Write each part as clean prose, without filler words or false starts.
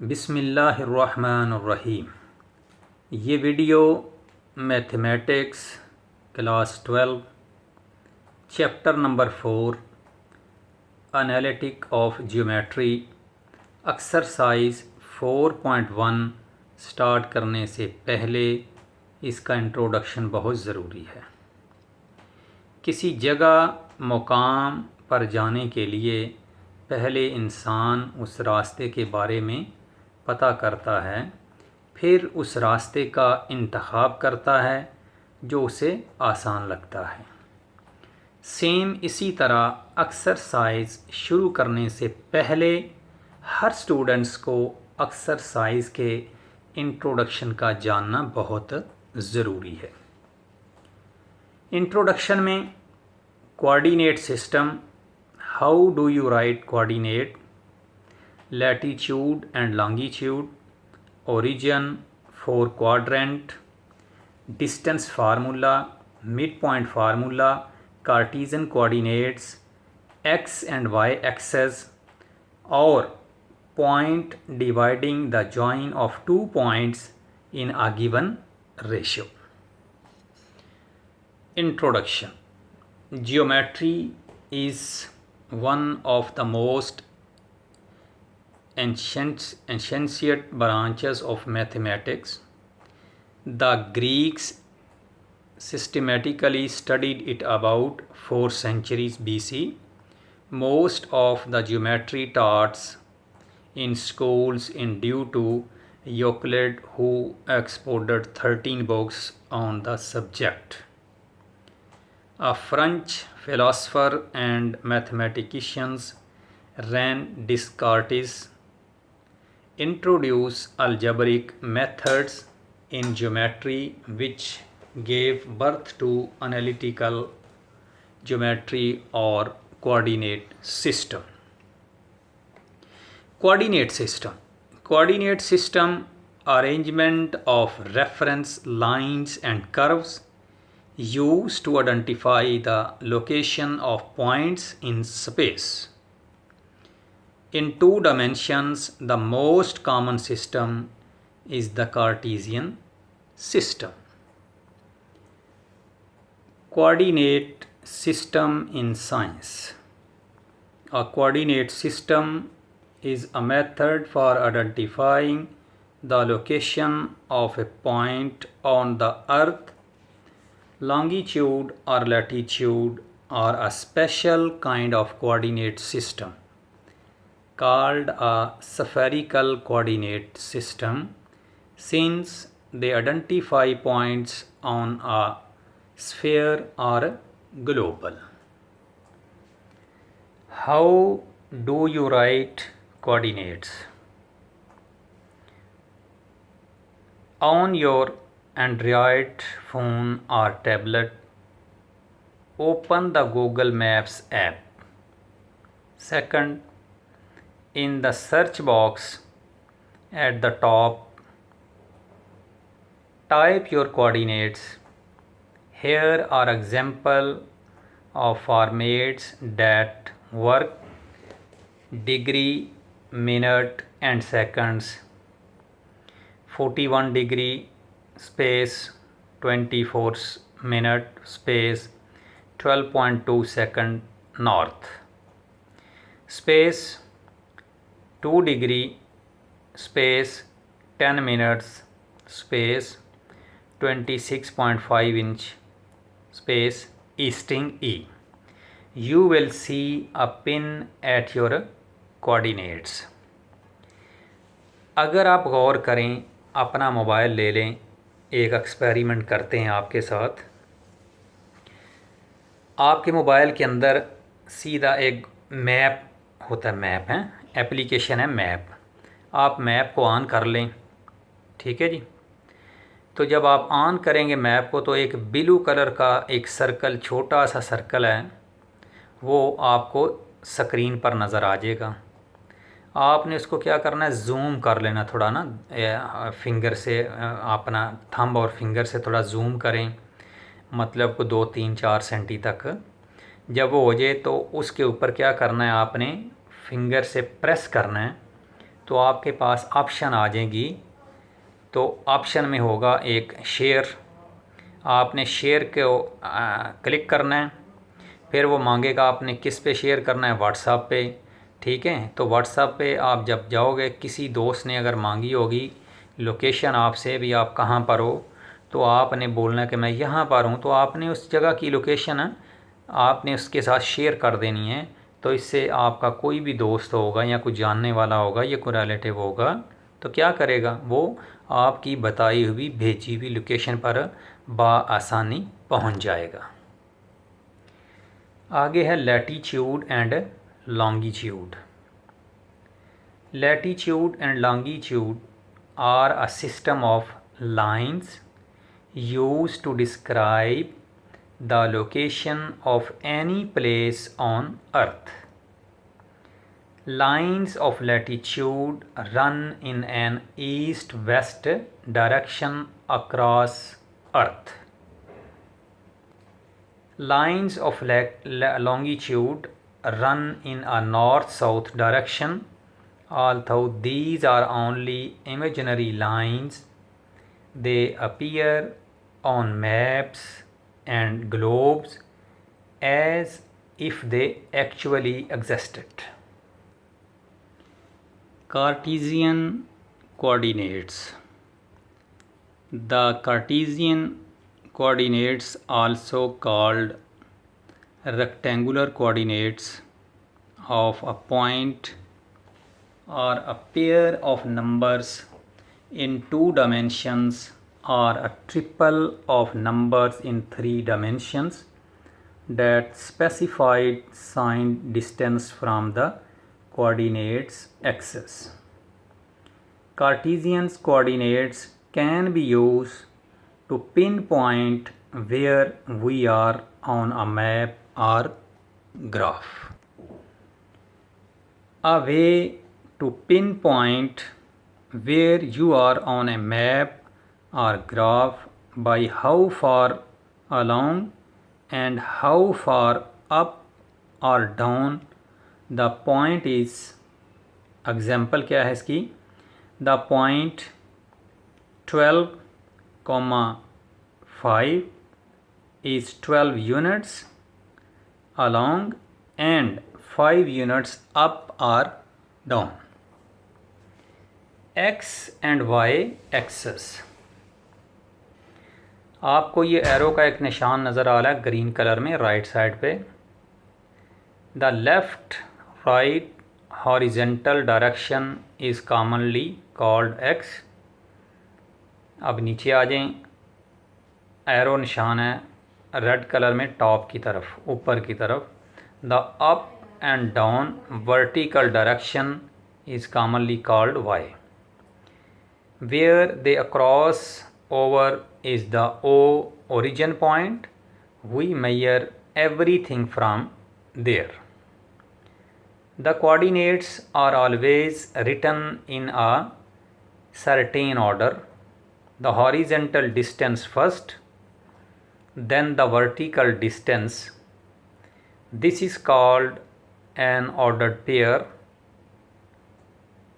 बिस्मिल्लाहिर्रहमानिर्रहीम। ये video mathematics class 12 chapter number 4 analytic of geometry exercise 4.1 start करने से पहले इसका इंट्रोडक्शन बहुत ज़रूरी है। किसी जगह मुकाम पर जाने के लिए पहले इंसान उस रास्ते के बारे में पता करता है, फिर उस रास्ते का इंतखाब करता है जो उसे आसान लगता है। सेम इसी तरह एक्सरसाइज शुरू करने से पहले हर स्टूडेंट्स को एक्सरसाइज के इंट्रोडक्शन का जानना बहुत ज़रूरी है। इंट्रोडक्शन में coordinate system, how do you right coordinate, latitude and longitude, origin, 4 quadrant, distance formula, midpoint formula, Cartesian coordinates, x and y axes, or point dividing the join of 2 points in a given ratio. Introduction. Geometry is one of the most ancient branches of mathematics. The Greeks systematically studied it about 4 centuries BC. Most of the geometry taught in schools in due to Euclid, who exported 13 books on the subject. A French philosopher and mathematician René Descartes introduced algebraic methods in geometry, which gave birth to analytical geometry or coordinate system. Coordinate system. Coordinate system, arrangement of reference lines and curves used to identify the location of points in space. In 2 dimensions, the most common system is the Cartesian system. Coordinate system in science. A coordinate system is a method for identifying the location of a point on the earth. Longitude or latitude are a special kind of coordinate system called a spherical coordinate system, since they identify points on a sphere or globe. How do you write coordinates? On your Android phone or tablet, open the Google Maps app. Second, in the search box at the top, type your coordinates. Here are examples of formats that work: degree, minute and seconds, 41 degree space 24 minute space 12.2 second north, space 2 degree space 10 minutes space 26.5 inch space easting E. You will see a pin at your coordinates. अगर आप गौर करें, अपना mobile ले लें, एक experiment करते हैं आपके साथ। आपके मोबाइल के अंदर सीधा एक मैप होता है, मैप है, एप्लीकेशन है मैप। आप मैप को ऑन कर लें, ठीक है जी। तो जब आप ऑन करेंगे मैप को, तो एक ब्लू कलर का एक सर्कल, छोटा सा सर्कल है, वो आपको स्क्रीन पर नज़र आ जाएगा। आपने इसको क्या करना है, जूम कर लेना थोड़ा ना, फिंगर से, अपना थंब और फिंगर से थोड़ा जूम करें, मतलब को 2, 3, 4 सेंटी तक। जब वो हो जाए तो उसके ऊपर क्या करना है, आपने फिंगर से प्रेस करना है, तो आपके पास ऑप्शन आ जाएगी। तो ऑप्शन में होगा एक शेयर, आपने शेयर को क्लिक करना है। फिर वो मांगेगा आपने किस पे शेयर करना है, व्हाट्सएप पे। ठीक है, तो व्हाट्सएप पे आप जब जाओगे, किसी दोस्त ने अगर मांगी होगी लोकेशन आपसे भी आप कहाँ पर हो, तो आपने बोलना कि मैं यहाँ पर हूँ, तो आपने उस जगह की लोकेशन आपने उसके साथ शेयर कर देनी है। तो इससे आपका कोई भी दोस्त होगा या कोई जानने वाला होगा या कोई रिलेटिव होगा, तो क्या करेगा, वो आपकी बताई हुई भेजी हुई लोकेशन पर बआसानी पहुंच जाएगा। आगे है latitude and longitude. Latitude and longitude are a system of lines used to describe the location of any place on earth. Lines of latitude run in an east-west direction across earth. Lines of longitude run in a north-south direction. Although these are only imaginary lines, they appear on maps and globes as if they actually existed. Cartesian coordinates. The Cartesian coordinates, also called rectangular coordinates of a point or a pair of numbers in 2 dimensions, or a triple of numbers in 3 dimensions that specified sign distance from the coordinates axis. Cartesian coordinates can be used to pinpoint where we are on a map or graph. A way to pinpoint where you are on a map or graph by how far along and how far up or down the point is. Example क्या है इसकी, the point 12,5 is 12 units along and 5 units up or down. X and Y axis. आपको ये arrow का एक निशान नज़र आ रहा है ग्रीन कलर में राइट साइड पे। The left right horizontal direction is commonly called x. अब नीचे आ जाएं, एरो निशान है रेड कलर में टॉप की तरफ, ऊपर की तरफ। The up and down vertical direction is commonly called Y. Where they cross over is the O origin point. We measure everything from there. The coordinates are always written in a certain order. The horizontal distance first, then the vertical distance. This is called an ordered pair.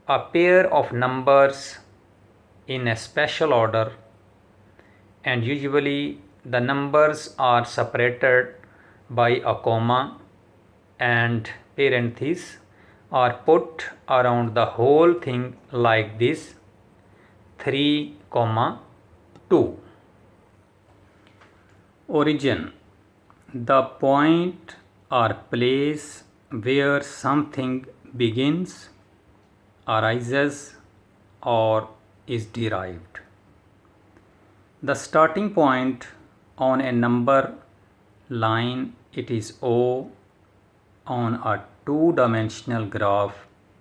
A pair of numbers in a special order, and usually the numbers are separated by a comma and parentheses are put around the whole thing like this: 3,2. Origin: the point or place where something begins, arises, or is derived. The starting point on a number line, it is O. On a 2-dimensional graph,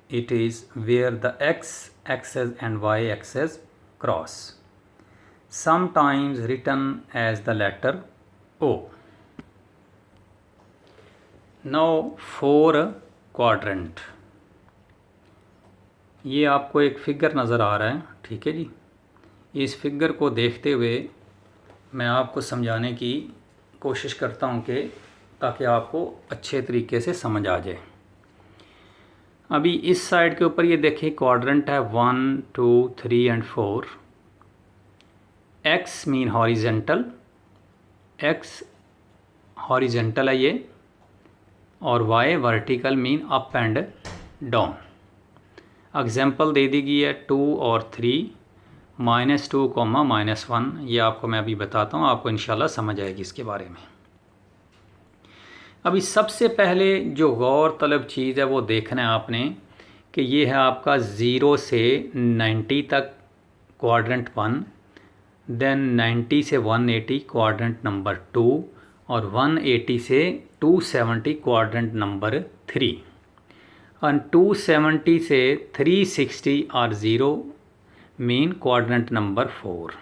it is where the x-axis and y-axis cross, sometimes written as the letter O. Now for quadrant. ये आपको एक figure नज़र आ रहा है, ठीक है जी। इस figure को देखते हुए मैं आपको समझाने की कोशिश करता हूँ कि ताकि आपको अच्छे तरीके से समझ आ जाए। अभी इस साइड के ऊपर ये देखिए क्वाड्रेंट है 1 2 3 and 4। X mean horizontal, X horizontal है ये, और Y vertical mean up and down. Example दे दी गई है 2 और 3, -2, -1। ये आपको मैं अभी बताता हूँ, आपको इंशाल्लाह समझ आएगी इसके बारे में। अभी सबसे पहले जो गौर तलब चीज़ है वो देखना है आपने कि ये है आपका 0 से 90 तक क्वाड्रेंट 1, देन 90 से 180 क्वाड्रेंट नंबर 2, और 180 से 270 क्वाड्रेंट नंबर 3, और 270 से 360 और 0 मीन क्वाड्रेंट नंबर 4।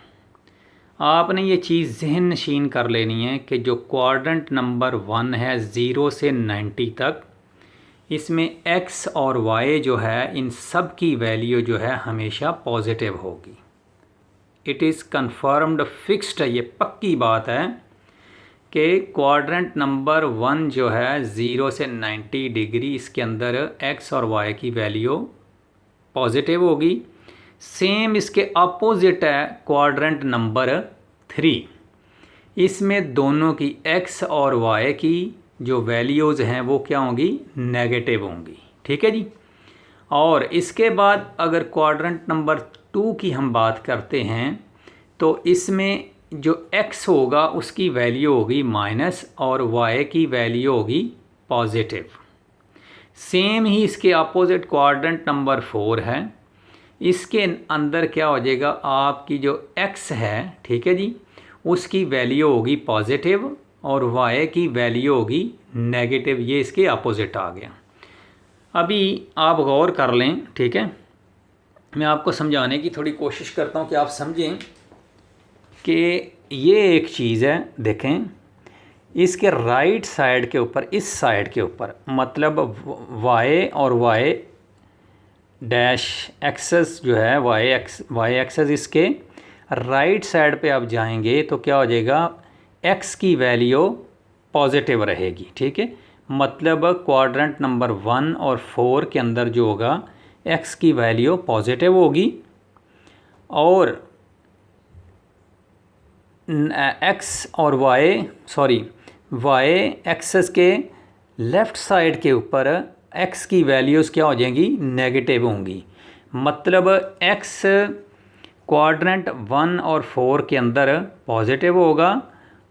आपने ये चीज़ जहन नशीन कर लेनी है कि जो क्वाड्रेंट नंबर 1 है 0 से 90 तक, इसमें x और y जो है इन सब की वैल्यू जो है हमेशा पॉजिटिव होगी। इट इज़ कन्फर्म्ड, फिक्स्ड है, ये पक्की बात है कि क्वाड्रेंट नंबर 1 जो है 0 से 90 डिग्री, इसके अंदर x और y की वैल्यू पॉजिटिव होगी। सेम इसके अपोजिट है क्वाड्रेंट नंबर 3, इसमें दोनों की x और y की जो वैल्यूज़ हैं वो क्या होंगी, नेगेटिव होंगी। ठीक है जी। और इसके बाद अगर क्वाड्रेंट नंबर 2 की हम बात करते हैं तो इसमें जो x होगा उसकी वैल्यू होगी माइनस और y की वैल्यू होगी पॉजिटिव। सेम ही इसके अपोजिट क्वाड्रेंट नंबर 4 है, इसके अंदर क्या हो जाएगा, आपकी जो x है, ठीक है जी, उसकी वैल्यू होगी पॉजिटिव और y की वैल्यू होगी नेगेटिव। ये इसके अपोजिट आ गया। अभी आप गौर कर लें, ठीक है, मैं आपको समझाने की थोड़ी कोशिश करता हूँ कि आप समझें कि ये एक चीज़ है। देखें इसके राइट साइड के ऊपर, इस साइड के ऊपर, मतलब y और y डैश एक्सेस जो है वाई एक्सेस, इसके राइट साइड पे आप जाएंगे तो क्या हो जाएगा, x की वैल्यू पॉजिटिव रहेगी। ठीक है, मतलब क्वाड्रेंट नंबर 1 और 4 के अंदर जो होगा x की वैल्यू पॉजिटिव होगी, और x और y एक्सेस के लेफ़्ट साइड के ऊपर x की वैल्यूज़ क्या हो जाएंगी, नेगेटिव होंगी। मतलब x क्वाड्रेंट 1 और 4 के अंदर पॉजिटिव होगा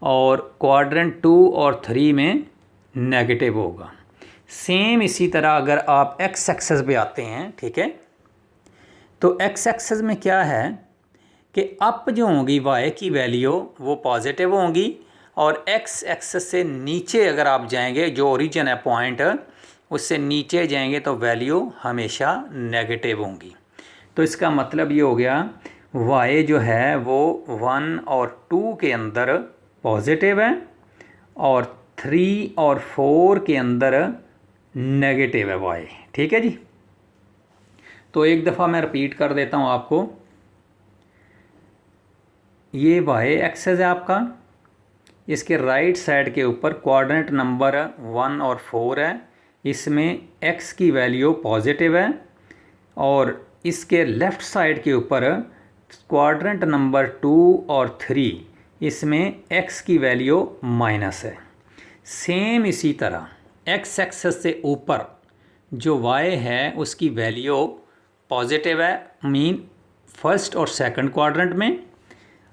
और क्वाड्रेंट 2 और 3 में नेगेटिव होगा। सेम इसी तरह अगर आप x एक्सेस पे आते हैं, ठीक है, तो x एक्सेस में क्या है कि अप जो होंगी y की वैल्यू वो पॉजिटिव होंगी, और x एक्सेस से नीचे अगर आप जाएंगे, जो ओरिजिन है पॉइंट, उससे नीचे जाएंगे तो वैल्यू हमेशा नेगेटिव होंगी। तो इसका मतलब ये हो गया y जो है वो 1 और 2 के अंदर पॉजिटिव है और 3 और 4 के अंदर नेगेटिव है y। ठीक है जी। तो एक दफ़ा मैं रिपीट कर देता हूँ आपको। ये y एक्सेस है आपका, इसके राइट साइड के ऊपर क्वाड्रेंट नंबर 1 और 4 है, इसमें x की वैल्यू पॉजिटिव है, और इसके लेफ़्ट साइड के ऊपर क्वाड्रेंट नंबर 2 और 3, इसमें x की वैल्यू माइनस है। सेम इसी तरह x एक्सेस से ऊपर जो y है उसकी वैल्यू पॉजिटिव है, मीन फर्स्ट और सेकंड क्वाड्रेंट में,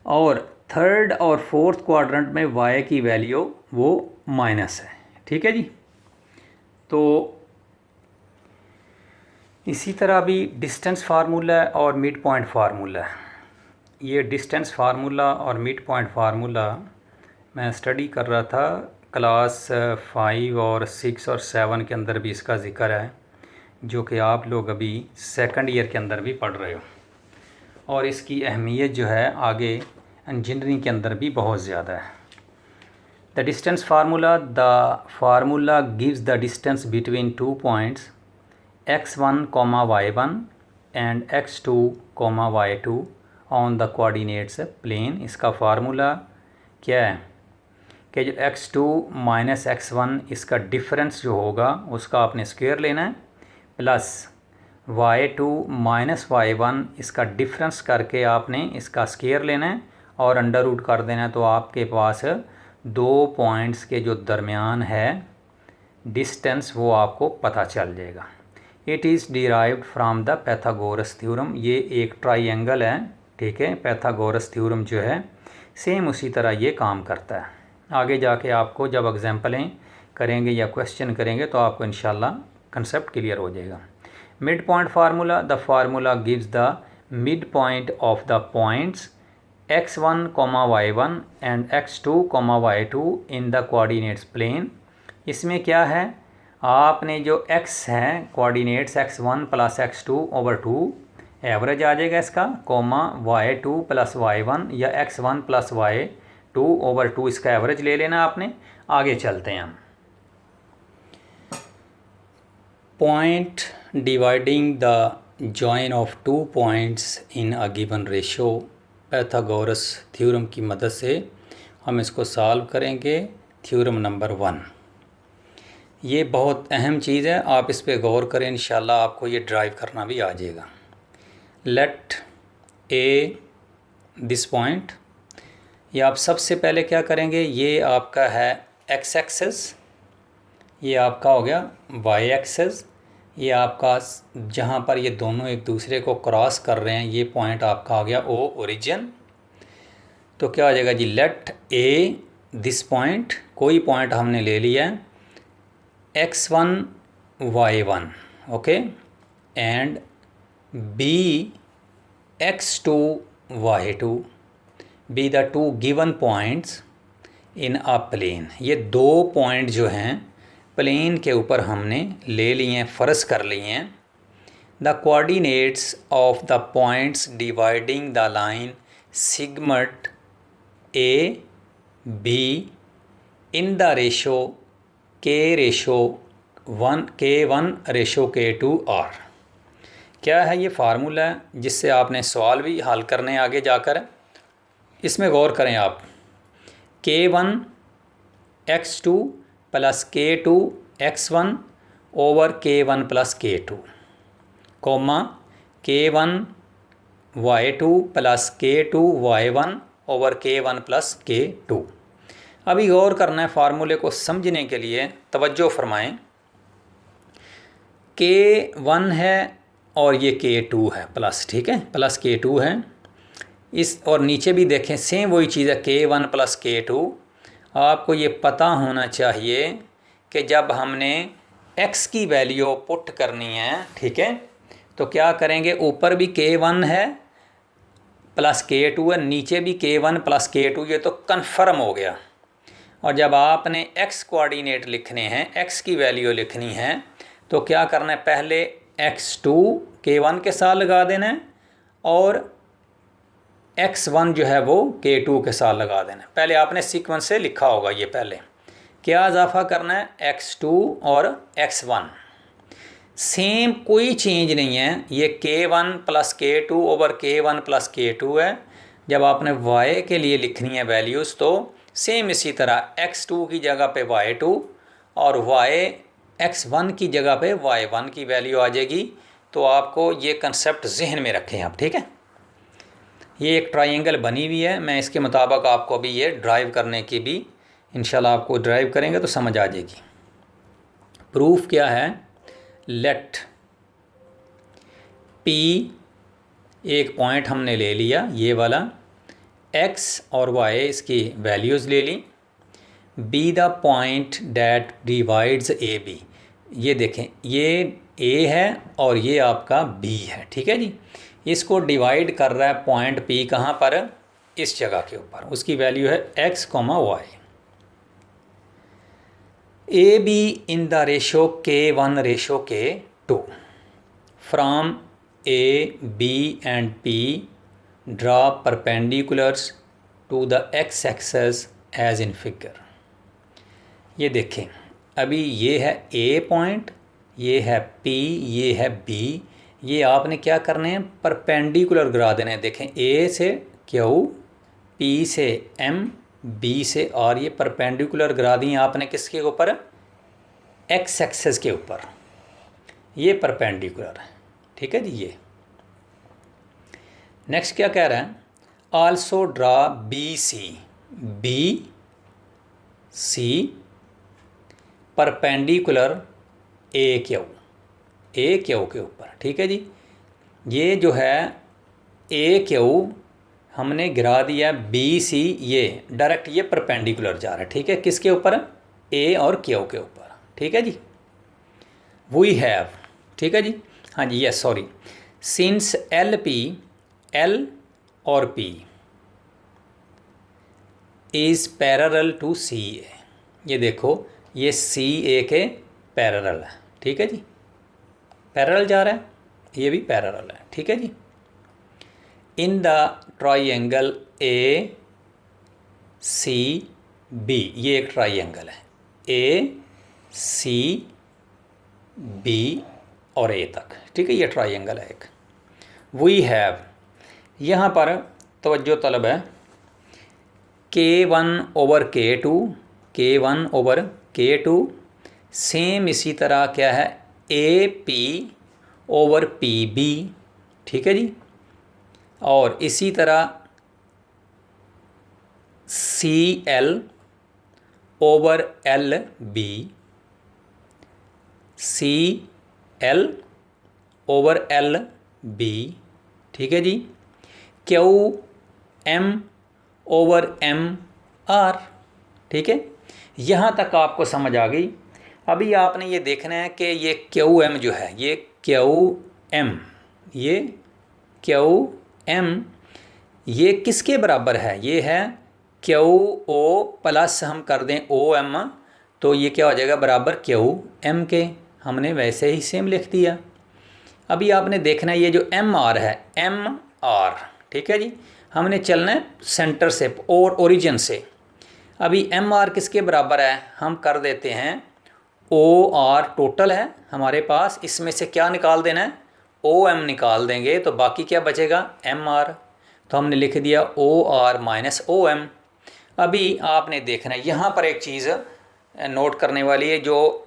और थर्ड और फोर्थ क्वाड्रेंट में y की वैल्यू वो माइनस है। ठीक है जी। तो इसी तरह भी डिस्टेंस फार्मूला और मिड पॉइंट फार्मूला है। ये डिस्टेंस फार्मूला और मिड पॉइंट फार्मूला मैं स्टडी कर रहा था, क्लास 5 और 6 और 7 के अंदर भी इसका ज़िक्र है, जो कि आप लोग अभी सेकंड ईयर के अंदर भी पढ़ रहे हो, और इसकी अहमियत जो है आगे इंजीनियरिंग के अंदर भी बहुत ज़्यादा है। The distance formula, the formula gives the distance between 2 points x1, y1 and x2, y2 on the coordinates plane. इसका फार्मूला क्या है कि जो x2 माइनस x1 इसका डिफरेंस जो होगा उसका आपने स्क्वायर लेना है, प्लस y2 माइनस y1, इसका डिफरेंस करके आपने इसका स्केयर लेना है और अंडर रूट कर देना है। तो आपके पास दो पॉइंट्स के जो दरमियान है डिस्टेंस वो आपको पता चल जाएगा। It is derived from the Pythagoras theorem. ये एक ट्राइंगल है, ठीक है। पैथागोरस थ्योरम जो है सेम उसी तरह ये काम करता है। आगे जाके आपको जब एग्जांपलें करेंगे या क्वेश्चन करेंगे तो आपको इंशाल्लाह कंसेप्ट क्लियर हो जाएगा। Mid point formula, the formula gives the mid point of the points x1, y1 and x2, y2 in the coordinates plane. इसमें क्या है, आपने जो x है coordinates x1 plus x2 over 2 average आ जाएगा इसका, कोमा y2 प्लस y1 या x1 प्लस y2 ओवर 2 इसका एवरेज ले लेना आपने। आगे चलते हैं हम। Point dividing the join of two points in a given ratio. Pythagoras theorem की मदद से हम इसको सॉल्व करेंगे। थ्योरम नंबर 1, ये बहुत अहम चीज़ है, आप इस पे गौर करें, इंशाल्लाह आपको ये ड्राइव करना भी आ जाएगा। लेट ए दिस पॉइंट, ये आप सबसे पहले क्या करेंगे, ये आपका है एक्स एक्सेस, ये आपका हो गया वाई एक्सेस, ये आपका जहाँ पर ये दोनों एक दूसरे को क्रॉस कर रहे हैं ये पॉइंट आपका हो गया ओ ओरिजिन। तो क्या हो जाएगा जी, लेट ए दिस पॉइंट, कोई पॉइंट हमने ले लिया है x1 y1, okay, and B x2 y2 be the two given points in a plane. ये दो पॉइंट जो हैं प्लेन के ऊपर हमने ले लिए हैं, फ़र्ज कर लिए हैं। The coordinates of the points dividing the line segment A B in the ratio K1 K2 R। क्या है ये फार्मूला जिससे आपने सवाल भी हल करने आगे जाकर। इसमें गौर करें आप, K1 x2 plus K2 x1 over K1 plus K2, comma K1 y2 plus K2 y1 over K1 plus K2। अभी गौर करना है फार्मूले को समझने के लिए, तवज्जो फरमाएं। K1 है और ये K2 है प्लस, ठीक है, प्लस K2 है इस, और नीचे भी देखें सेम वही चीज़ है K1 प्लस K2। आपको ये पता होना चाहिए कि जब हमने x की वैल्यू पुट करनी है, ठीक है, तो क्या करेंगे, ऊपर भी K1 है प्लस K2 है, नीचे भी K1 प्लस K2, ये तो कन्फर्म हो गया। और जब आपने x कोऑर्डिनेट लिखने हैं, x की वैल्यू लिखनी है, तो क्या करना है, पहले x2 K1 के साथ लगा देना है और x1 जो है वो K2 के साथ लगा देना है। पहले आपने सीक्वेंस से लिखा होगा, ये पहले क्या इजाफा करना है, x2 और x1, सेम कोई चेंज नहीं है। ये K1 plus K2 over K1 plus K2 है। जब आपने y के लिए लिखनी है वैल्यूज़ तो सेम इसी तरह x2 की जगह पे y2 और x1 की जगह पे y1 की वैल्यू आ जाएगी। तो आपको ये कंसेप्ट जहन में रखें आप, ठीक है। ये एक ट्रायंगल बनी हुई है, मैं इसके मुताबिक आपको अभी ये ड्राइव करने की भी इंशाल्लाह आपको ड्राइव करेंगे तो समझ आ जाएगी। प्रूफ क्या है, लेट P एक पॉइंट हमने ले लिया ये वाला, x और y इसकी वैल्यूज़ ले ली, B the point that divides A B. ये देखें, ये a है और ये आपका b है, ठीक है जी। इसको डिवाइड कर रहा है पॉइंट P कहाँ पर, इस जगह के ऊपर, उसकी वैल्यू है x, y। A B in the ratio K1 ratio K2 from A, B and P draw perpendiculars to the x-axis as in figure। ये देखें, अभी ये है A पॉइंट, ये है P, ये है B, ये आपने क्या करने हैं, परपेंडिकुलर गिरा देने हैं। देखें A से Q, P से M, B से R, ये परपेंडिकुलर गिरा दिए आपने किसके ऊपर, x एक्सेस के ऊपर। ये परपेंडिकुलर है, ठीक है जी। ये नेक्स्ट क्या कह रहा है, also draw B C perpendicular A Q के ऊपर, ठीक है जी। ये जो है ए क्यू हमने गिरा दिया, बी सी ये डायरेक्ट ये परपेंडिकुलर जा रहा है, ठीक है, किसके ऊपर, ए और क्यू के ऊपर, ठीक है जी। वी हैव, ठीक है जी, हाँ जी, यस सॉरी, सिंस एल और पी इज़ पैरेलल टू सी ए, ये देखो ये सी ए के पैरेलल है, ठीक है जी, पैरेलल जा रहा है, ये भी पैरेलल है, ठीक है जी। In the triangle A C B, ये एक ट्राइंगल है, ए सी बी और ए तक, ठीक है, ये ट्राइंगल है एक। वी हैव, यहाँ पर तवज्जो तलब है, K1/K2 सेम इसी तरह क्या है, AP/PB, ठीक है जी। और इसी तरह CL/LB, CL/LB, ठीक है जी। QM/MR, ठीक है, यहाँ तक आपको समझ आ गई। अभी आपने ये देखना है कि ये QM जो है, ये QM, ये QM ये किसके बराबर है, ये है QO प्लस हम कर दें OM, तो ये क्या हो जाएगा, बराबर QM के। हमने वैसे ही सेम लिख दिया। अभी आपने देखना है ये जो MR है, MR, ठीक है जी, हमने चलना है सेंटर से और ओरिजिन से। अभी MR किसके बराबर है, हम कर देते हैं OR टोटल है हमारे पास, इसमें से क्या निकाल देना है, OM निकाल देंगे, तो बाकी क्या बचेगा, MR, तो हमने लिख दिया OR - OM। अभी आपने देखना है यहाँ पर एक चीज़ नोट करने वाली है जो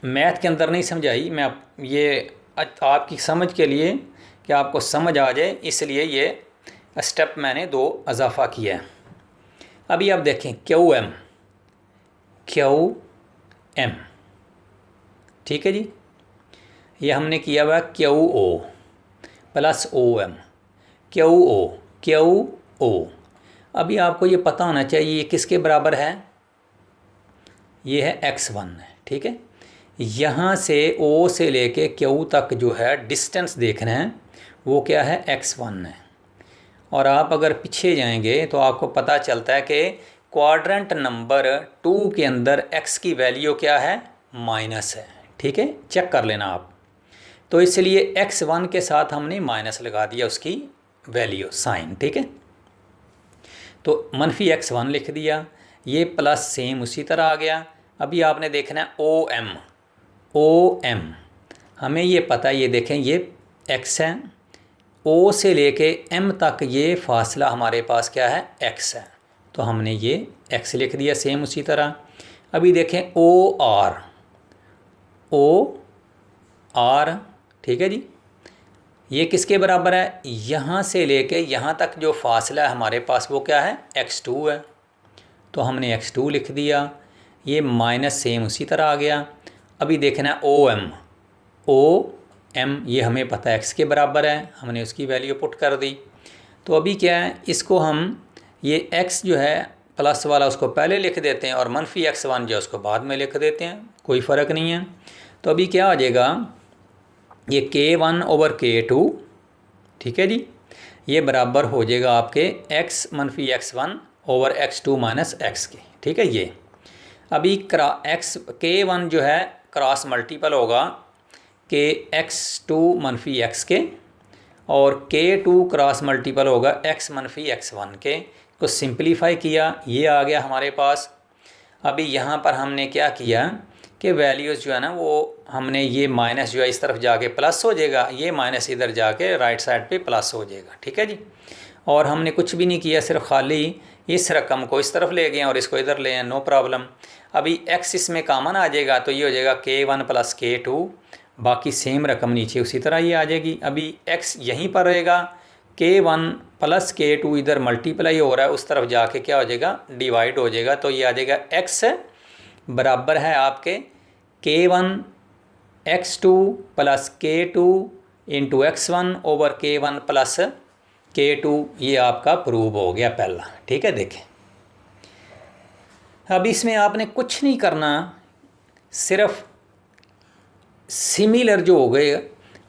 मैथ के अंदर नहीं समझाई, मैं ये आपकी समझ के लिए कि आपको समझ आ जाए, इसलिए ये स्टेप मैंने 2 इजाफा किया है। अभी आप देखें QM, ठीक है जी, ये हमने किया हुआ QO प्लस OM, QO। अभी आपको ये पता होना चाहिए ये किसके बराबर है, ये है X1, ठीक है। यहाँ से O से लेके Q तक जो है डिस्टेंस देखना है, वो क्या है, X1 है। और आप अगर पीछे जाएंगे तो आपको पता चलता है कि क्वाड्रेंट नंबर 2 के अंदर x की वैल्यू क्या है, माइनस है, ठीक है, चेक कर लेना आप। तो इसलिए x1 के साथ हमने माइनस लगा दिया उसकी वैल्यू साइन, ठीक है, तो -x1 लिख दिया, ये प्लस सेम उसी तरह आ गया। अभी आपने देखना है OM, हमें ये पता है, ये देखें ये x है, O से लेके M तक ये फासला हमारे पास क्या है, x है, तो हमने ये x लिख दिया सेम उसी तरह। अभी देखें OR, ठीक है जी, ये किसके बराबर है, यहाँ से लेके यहाँ तक जो फासला है हमारे पास वो क्या है, x2 है, तो हमने x2 लिख दिया, ये माइनस सेम उसी तरह आ गया। अभी देखना है OM, ये हमें पता है x के बराबर है, हमने उसकी वैल्यू पुट कर दी। तो अभी क्या है, इसको हम ये x जो है प्लस वाला उसको पहले लिख देते हैं और -x1 जो उसको बाद में लिख देते हैं, कोई फ़र्क नहीं है। तो अभी क्या आ जाएगा, ये K1/K2, ठीक है जी, ये बराबर हो जाएगा आपके x -x1 over x2 - x के, ठीक है। ये अभी K1 जो है क्रॉस मल्टीपल होगा x2 - x के, और K2 क्रॉस मल्टीपल होगा x -x1 के। को सिंपलीफाई किया, ये आ गया हमारे पास। अभी यहाँ पर हमने क्या किया कि वैल्यूज़ जो है ना, वो हमने ये माइनस जो है इस तरफ जाके प्लस हो जाएगा, ये माइनस इधर जाके राइट साइड पे प्लस हो जाएगा, ठीक है जी। और हमने कुछ भी नहीं किया, सिर्फ खाली इस रकम को इस तरफ ले गए और इसको इधर ले आए, नो प्रॉब्लम। अभी x इसमें कॉमन आ जाएगा, तो ये हो जाएगा K1 + K2 बाकी सेम रकम नीचे उसी तरह ये आ जाएगी। अभी x यहीं पर रहेगा, K1 प्लस K2 इधर मल्टीप्लाई हो रहा है, उस तरफ जाके क्या हो जाएगा, डिवाइड हो जाएगा। तो ये आ जाएगा x बराबर है आपके K1 x2 plus K2 into x1 over K1 plus K2। ये आपका प्रूव हो गया पहला। ठीक है, देखें अब इसमें आपने कुछ नहीं करना, सिर्फ सिमिलर जो हो गए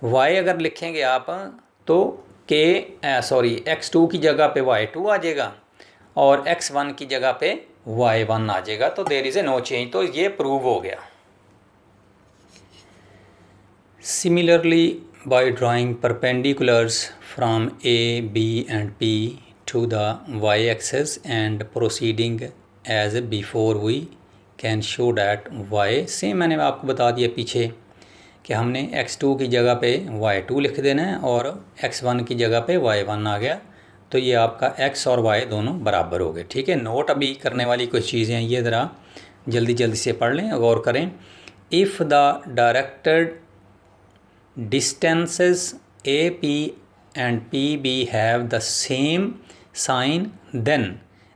y अगर लिखेंगे आप तो x2 की जगह पे y2 आ जाएगा और x1 की जगह पे y1 आ जाएगा। तो there is a no change, तो ये प्रूव हो गया। Similarly by drawing perpendiculars from A, B and P to the y-axis and proceeding as before we can show that y, same मैंने आपको बता दिया पीछे कि हमने x2 की जगह पे y2 लिख देना है और x1 की जगह पे y1 आ गया। तो ये आपका x और y दोनों बराबर हो गए। ठीक है, नोट अभी करने वाली कुछ चीज़ें हैं, ये ज़रा जल्दी जल्दी से पढ़ लें, गौर करें। If the directed distances AP and PB have the same sign, then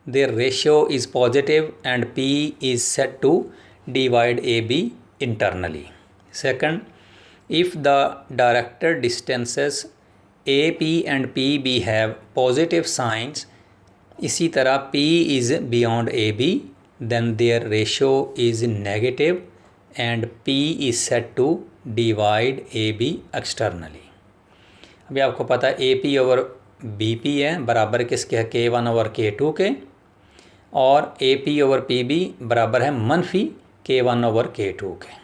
their ratio is positive and P is said to divide AB internally. Second, if the directed distances AP and PB have positive signs, इसी तरह P is beyond AB, then their ratio is negative and P is said to divide AB externally. अभी आपको पता है AP over BP है बराबर किसके है, K1 ओवर K2 के, और AP ओवर PB बराबर है मनफी K1 ओवर K2 के।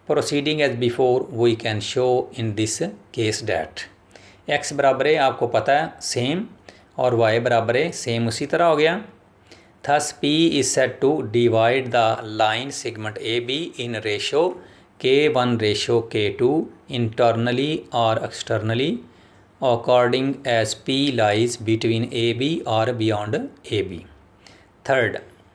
Proceeding as before we can show in this case that x बराबर है आपको पता है सेम और y बराबर है सेम, उसी तरह हो गया। Thus P is said to divide the line segment AB in ratio K1 ratio K2 internally or externally according as P lies between AB or beyond AB. Third,